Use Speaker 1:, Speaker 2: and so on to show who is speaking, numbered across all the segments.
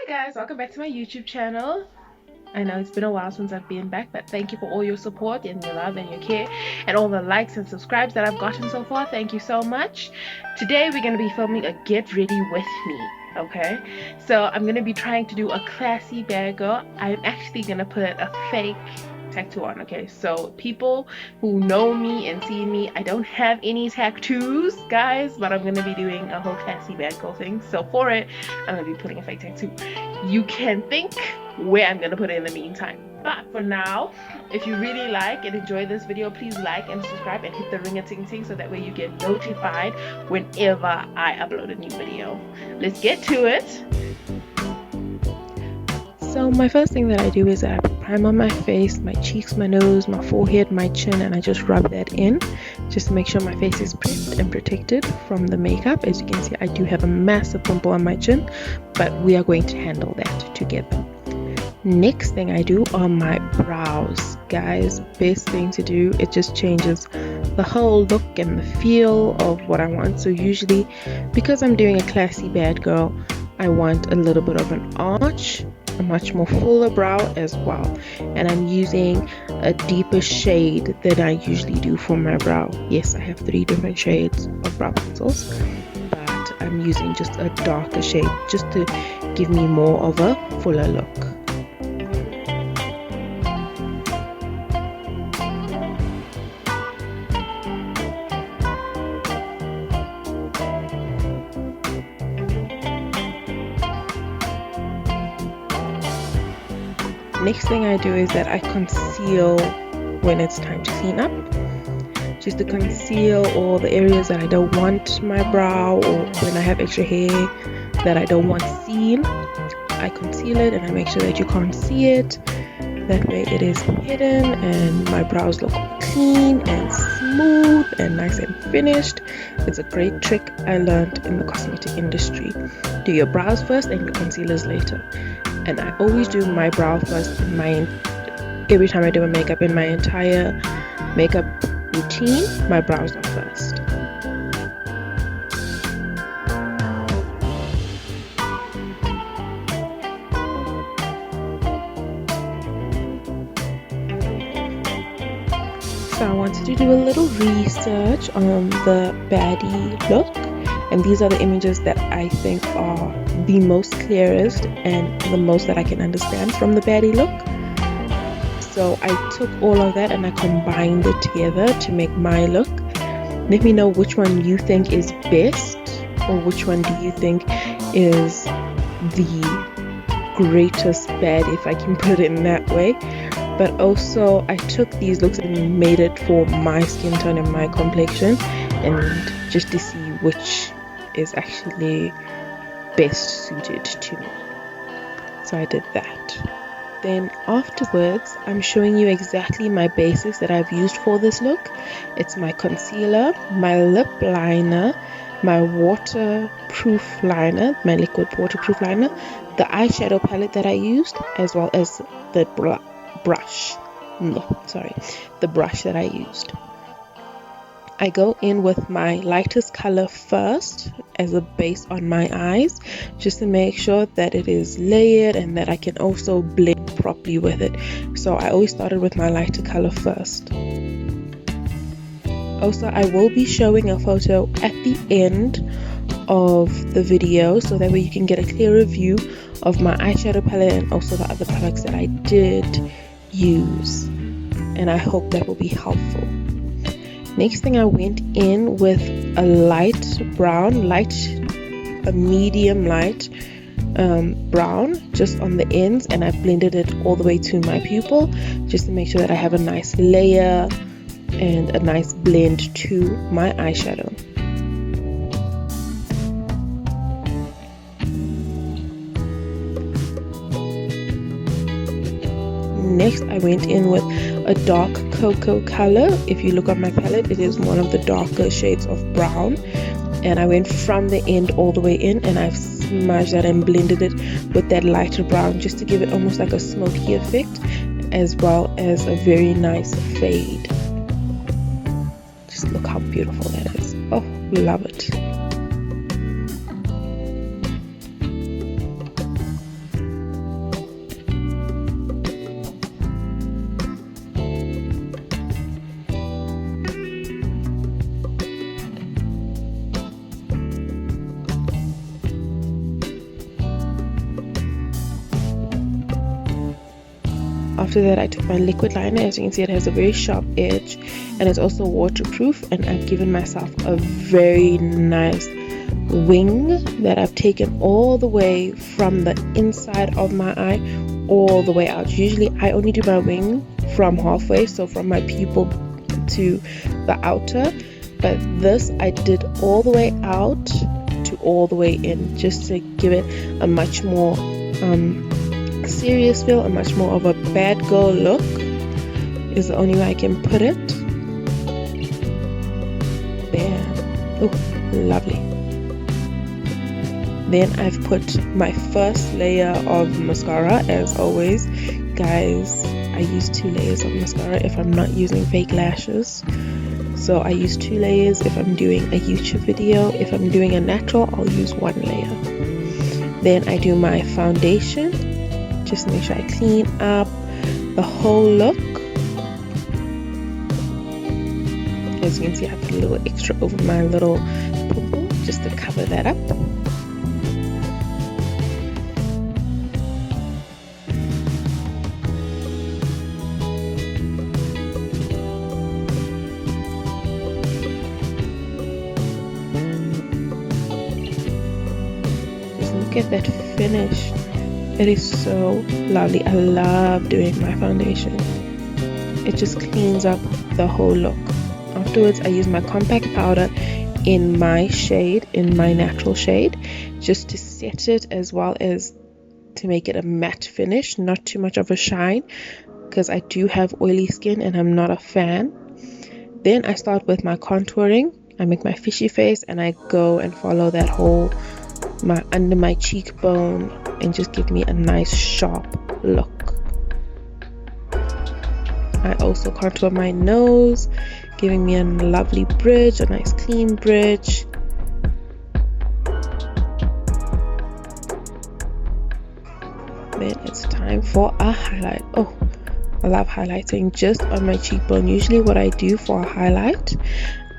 Speaker 1: guys, welcome back to my YouTube channel. I know it's been a while since I've been back, but thank you for all your support and your love and your care and all the likes and subscribes that I've gotten so far. Thank you so much. Today we're going to be filming a get ready with me, okay? So I'm going to be trying to do a classy bad girl. I'm actually going to put a fake tattoo on, okay? So people who know me and see me, I don't have any tattoos, guys, but I'm gonna be doing a whole classy bad girl thing. So for it, I'm gonna be putting a fake tattoo. You can think where I'm gonna put it in the meantime. But for now, if you really like and enjoy this video, please like and subscribe and hit the ring-a-ting-ting so that way you get notified whenever I upload a new video. Let's get to it. So my first thing that I do is that I put primer on my face, my cheeks, my nose, my forehead, my chin, and I just rub that in just to make sure my face is prepped and protected from the makeup. As you can see, I do have a massive pimple on my chin, but we are going to handle that together. Next thing I do are my brows, guys. Best thing to do, it just changes the whole look and the feel of what I want. So usually, because I'm doing a classy bad girl, I want a little bit of an arch, a much more fuller brow as well, and I'm using a deeper shade than I usually do for my brow. Yes, I have 3 different shades of brow pencils, but I'm using just a darker shade just to give me more of a fuller look. Next thing I do is that I conceal when it's time to clean up, just to conceal all the areas that I don't want my brow, or when I have extra hair that I don't want seen. I conceal it and I make sure that you can't see it. That way it is hidden and my brows look clean and smooth and nice and finished. It's a great trick I learned in the cosmetic industry. Do your brows first and your concealers later. And I always do my brow first every time I do a makeup. In my entire makeup routine, my brows are first. So I wanted to do a little research on the Baddie look, and these are the images that I think are the most clearest and the most that I can understand from the Baddie look. So I took all of that and I combined it together to make my look. Let me know which one you think is best, or which one do you think is the greatest Baddie, if I can put it in that way. But also I took these looks and made it for my skin tone and my complexion, and just to see which is actually best suited to me. So I did that. Then afterwards, I'm showing you exactly my basics that I've used for this look. It's my concealer, my lip liner, my waterproof liner, my liquid waterproof liner, the eyeshadow palette that I used, as well as the brush that I used. I go in with my lightest color first as a base on my eyes, just to make sure that it is layered and that I can also blend properly with it. So I always started with my lighter color first. Also, I will be showing a photo at the end of the video so that way you can get a clearer view of my eyeshadow palette and also the other products that I did use, and I hope that will be helpful. Next thing, I went in with a light brown, a medium light brown just on the ends, and I blended it all the way to my pupil just to make sure that I have a nice layer and a nice blend to my eyeshadow. Next, I went in with a dark cocoa color. If you look on my palette, it is one of the darker shades of brown, and I went from the end all the way in, and I've smudged that and blended it with that lighter brown just to give it almost like a smoky effect, as well as a very nice fade. Just look how beautiful that is. Oh, love it. After that, I took my liquid liner. As you can see, it has a very sharp edge and it's also waterproof, and I've given myself a very nice wing that I've taken all the way from the inside of my eye all the way out. Usually I only do my wing from halfway, so from my pupil to the outer, but this I did all the way out to all the way in, just to give it a much more serious feel, a much more of a bad girl look is the only way I can put it. There. Oh, lovely. Then I've put my first layer of mascara. As always, guys, I use 2 layers of mascara if I'm not using fake lashes. So I use 2 layers if I'm doing a YouTube video. If I'm doing a natural, I'll use 1 layer. Then I do my foundation, just to make sure I clean up the whole look. As you can see, I put a little extra over my little pupil just to cover that up. Look at that finish. It is so lovely. I love doing my foundation. It just cleans up the whole look. Afterwards, I use my compact powder in my shade, in my natural shade, just to set it as well as to make it a matte finish, not too much of a shine, because I do have oily skin and I'm not a fan. Then I start with my contouring. I make my fishy face and I go and follow that whole under my cheekbone and just give me a nice sharp look. I also contour my nose, giving me a lovely bridge, a nice clean bridge. Then it's time for a highlight. Oh, I love highlighting just on my cheekbone. Usually what I do for a highlight,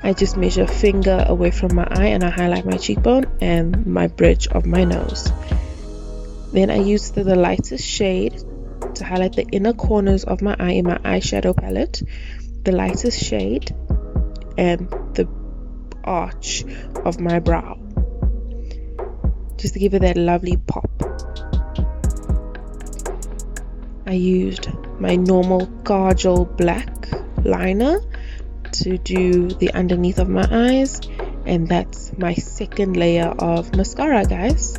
Speaker 1: I just measure a finger away from my eye and I highlight my cheekbone and my bridge of my nose. Then I use the lightest shade to highlight the inner corners of my eye in my eyeshadow palette, the lightest shade, and the arch of my brow, just to give it that lovely pop. I used my normal Kajal black liner to do the underneath of my eyes, and that's my second layer of mascara, guys.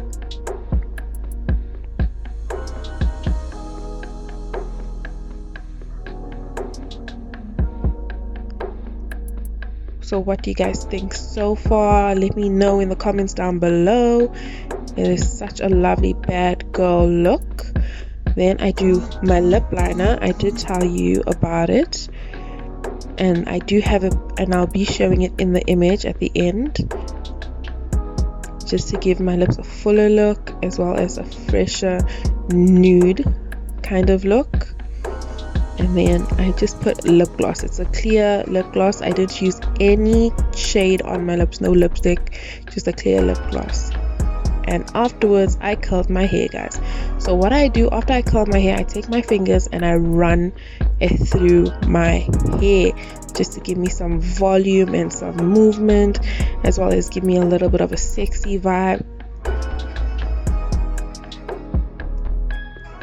Speaker 1: So what do you guys think so far? Let me know in the comments down below. It is such a lovely bad girl look. Then I do my lip liner. I did tell you about it, and I do have it, and I'll be showing it in the image at the end, just to give my lips a fuller look as well as a fresher nude kind of look. And then I just put lip gloss. It's a clear lip gloss. I didn't use any shade on my lips, no lipstick, just a clear lip gloss. And afterwards I curled my hair, guys. So what I do after I curl my hair, I take my fingers and I run it through my hair, just to give me some volume and some movement, as well as give me a little bit of a sexy vibe.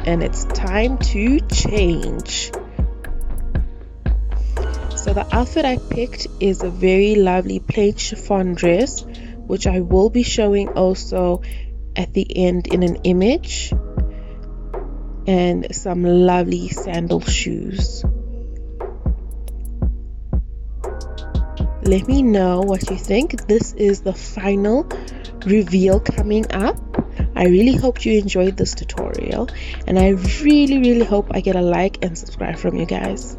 Speaker 1: And it's time to change. So the outfit I picked is a very lovely plain chiffon dress, which I will be showing also at the end in an image, and some lovely sandal shoes. Let me know what you think. This is the final reveal coming up. I really hope you enjoyed this tutorial, and I really hope I get a like and subscribe from you guys.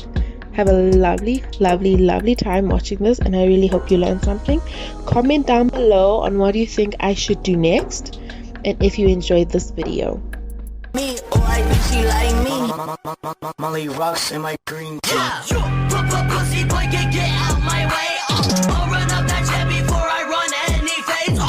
Speaker 1: Have a lovely time watching this, and I really hope you learned something. Comment down below on what you think I should do next, and if you enjoyed this video.
Speaker 2: Me, oh, I think she like me. Molly rocks in my green tea.